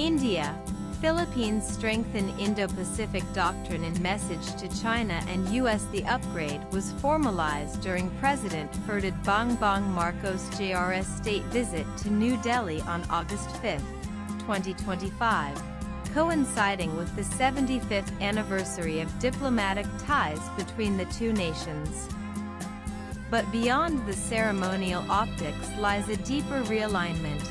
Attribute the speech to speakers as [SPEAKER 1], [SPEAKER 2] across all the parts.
[SPEAKER 1] India, Philippines strengthen Indo-Pacific Doctrine in message to China and U.S. The upgrade was formalized during President Ferdinand Bongbong Marcos Jr's state visit to New Delhi on August 5, 2025, coinciding with the 75th anniversary of diplomatic ties between the two nations. But beyond the ceremonial optics lies a deeper realignment,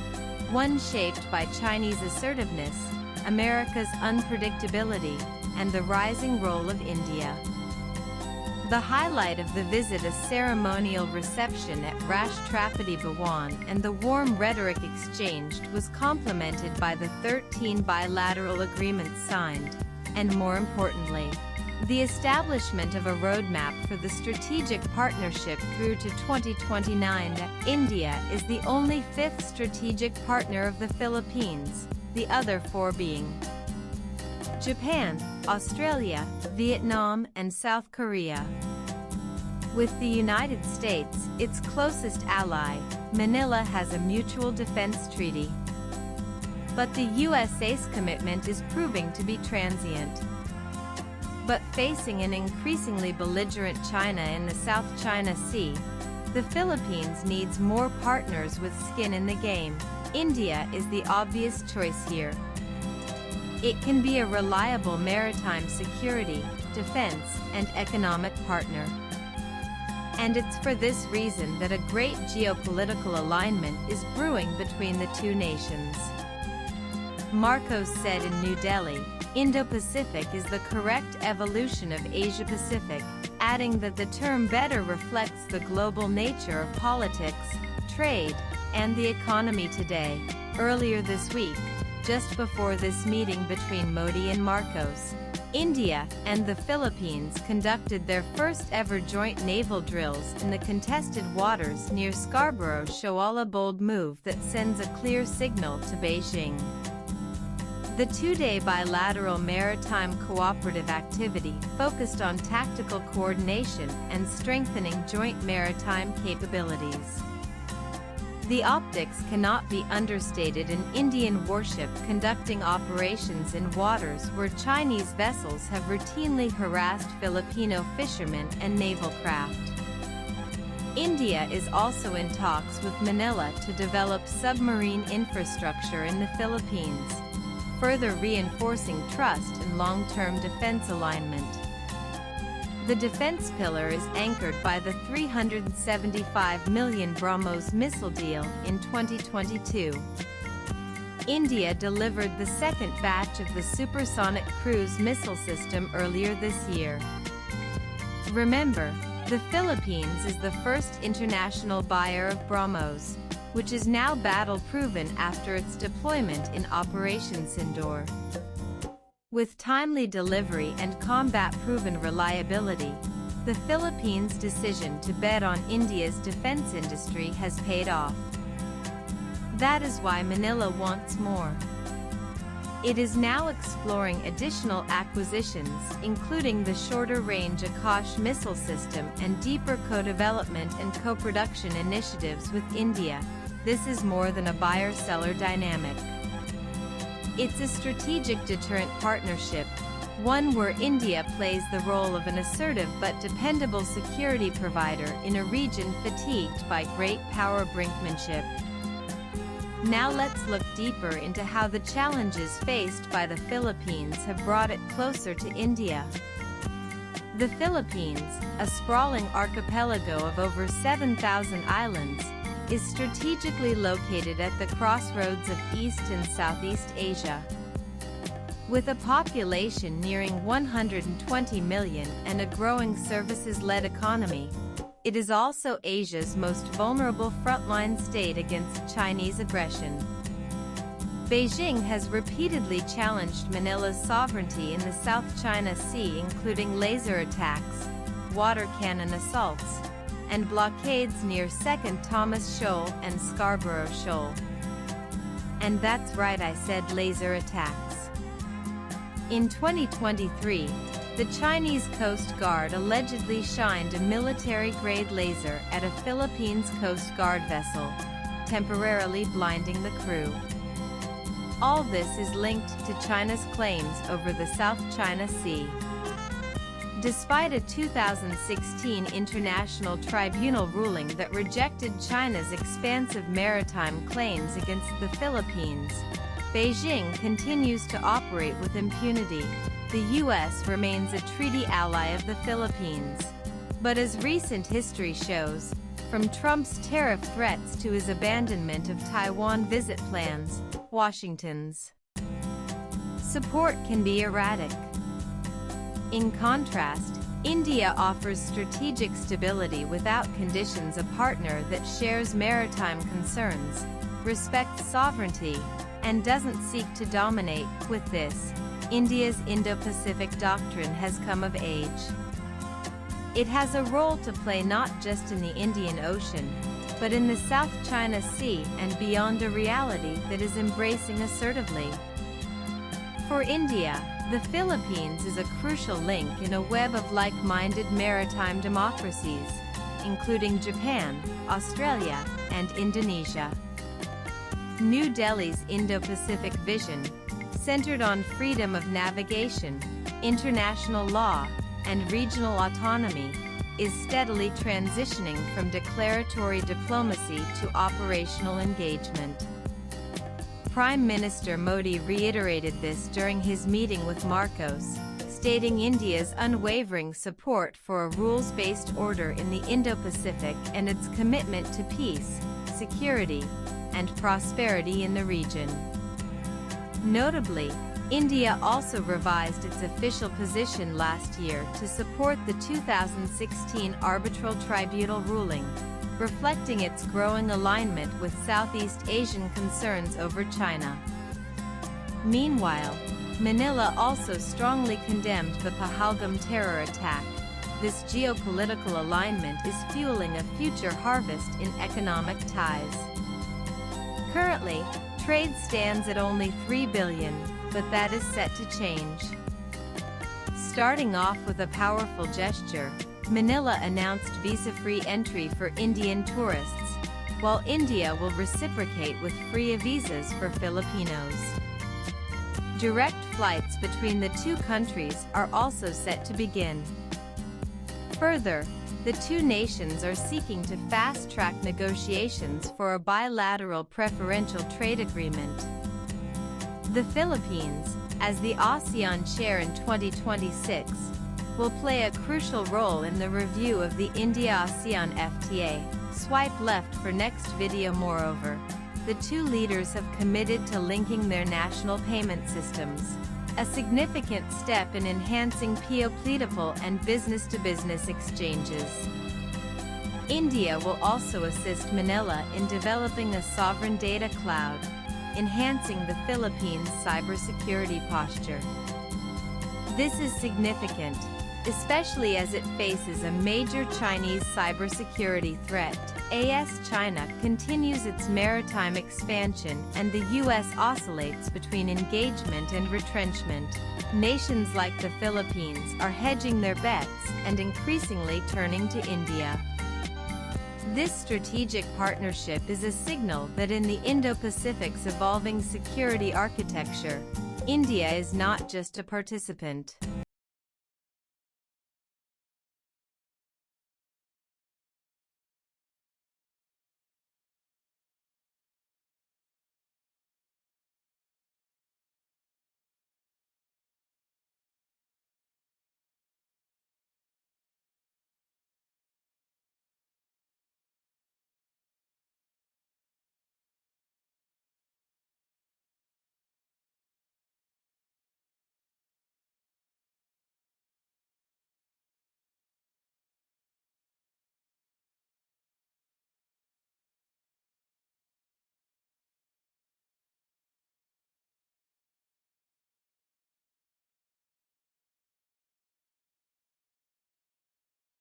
[SPEAKER 1] one shaped by Chinese assertiveness, America's unpredictability, and the rising role of India. The highlight of the visit, a ceremonial reception at Rashtrapati Bhawan, and the warm rhetoric exchanged was complemented by the 13 bilateral agreements signed, and more importantly, the establishment of a roadmap for the strategic partnership through to 2029. India is the only fifth strategic partner of the Philippines, the other four being Japan, Australia, Vietnam, and South Korea. With the United States, its closest ally, Manila has a mutual defense treaty. But the USA's commitment is proving to be transient. But facing an increasingly belligerent China in the South China Sea, the Philippines needs more partners with skin in the game. India is the obvious choice here. It can be a reliable maritime security, defense, and economic partner. And it's for this reason that a great geopolitical alignment is brewing between the two nations. Marcos said in New Delhi, Indo-Pacific is the correct evolution of Asia-Pacific, adding that the term better reflects the global nature of politics, trade, and the economy today. Earlier this week, just before this meeting between Modi and Marcos, India and the Philippines conducted their first ever joint naval drills in the contested waters near Scarborough Shoal, a bold move that sends a clear signal to Beijing. The two-day bilateral maritime cooperative activity focused on tactical coordination and strengthening joint maritime capabilities. The optics cannot be understated. An Indian warship conducting operations in waters where Chinese vessels have routinely harassed Filipino fishermen and naval craft. India is also in talks with Manila to develop submarine infrastructure in the Philippines, further reinforcing trust and long-term defense alignment. The defense pillar is anchored by the $375 million BrahMos missile deal in 2022. India delivered the second batch of the supersonic cruise missile system earlier this year. Remember, the Philippines is the first international buyer of BrahMos, which is now battle-proven after its deployment in Operation Sindoor. With timely delivery and combat-proven reliability, the Philippines' decision to bet on India's defense industry has paid off. That is why Manila wants more. It is now exploring additional acquisitions, including the shorter-range Akash missile system and deeper co-development and co-production initiatives with India. This is more than a buyer-seller dynamic. It's a strategic deterrent partnership, one where India plays the role of an assertive but dependable security provider in a region fatigued by great power brinkmanship. Now let's look deeper into how the challenges faced by the Philippines have brought it closer to India. The Philippines, a sprawling archipelago of over 7,000 islands, is strategically located at the crossroads of East and Southeast Asia. With a population nearing 120 million and a growing services-led economy, it is also Asia's most vulnerable frontline state against Chinese aggression. Beijing has repeatedly challenged Manila's sovereignty in the South China Sea, including laser attacks, water cannon assaults, and blockades near Second Thomas Shoal and Scarborough Shoal. And that's right, I said laser attacks. In 2023, the Chinese Coast Guard allegedly shined a military-grade laser at a Philippines Coast Guard vessel, temporarily blinding the crew. All this is linked to China's claims over the South China Sea. Despite a 2016 International Tribunal ruling that rejected China's expansive maritime claims against the Philippines, Beijing continues to operate with impunity. The U.S. remains a treaty ally of the Philippines. But as recent history shows, from Trump's tariff threats to his abandonment of Taiwan visit plans, Washington's support can be erratic. In contrast, India offers strategic stability without conditions, a partner that shares maritime concerns, respects sovereignty, and doesn't seek to dominate. With this, India's Indo-Pacific Doctrine has come of age. It has a role to play not just in the Indian Ocean, but in the South China Sea and beyond, a reality that is embracing assertively. For India, the Philippines is a crucial link in a web of like-minded maritime democracies, including Japan, Australia, and Indonesia. New Delhi's Indo-Pacific vision, centered on freedom of navigation, international law, and regional autonomy, is steadily transitioning from declaratory diplomacy to operational engagement. Prime Minister Modi reiterated this during his meeting with Marcos, stating India's unwavering support for a rules-based order in the Indo-Pacific and its commitment to peace, security, and prosperity in the region. Notably, India also revised its official position last year to support the 2016 Arbitral Tribunal ruling, reflecting its growing alignment with Southeast Asian concerns over China. Meanwhile, Manila also strongly condemned the Pahalgam terror attack. This geopolitical alignment is fueling a future harvest in economic ties. Currently, trade stands at only $3 billion, but that is set to change. Starting off with a powerful gesture, Manila announced visa-free entry for Indian tourists, while India will reciprocate with free visas for Filipinos. Direct flights between the two countries are also set to begin. Further, the two nations are seeking to fast-track negotiations for a bilateral preferential trade agreement. The Philippines, as the ASEAN chair in 2026, will play a crucial role in the review of the India-ASEAN FTA. Swipe left for next video. Moreover, the two leaders have committed to linking their national payment systems, a significant step in enhancing political and business-to-business exchanges. India will also assist Manila in developing a sovereign data cloud, enhancing the Philippines' cybersecurity posture. This is significant, especially as it faces a major Chinese cybersecurity threat. AS China continues its maritime expansion and the U.S. oscillates between engagement and retrenchment. Nations like the Philippines are hedging their bets and increasingly turning to India. This strategic partnership is a signal that in the Indo-Pacific's evolving security architecture, India is not just a participant.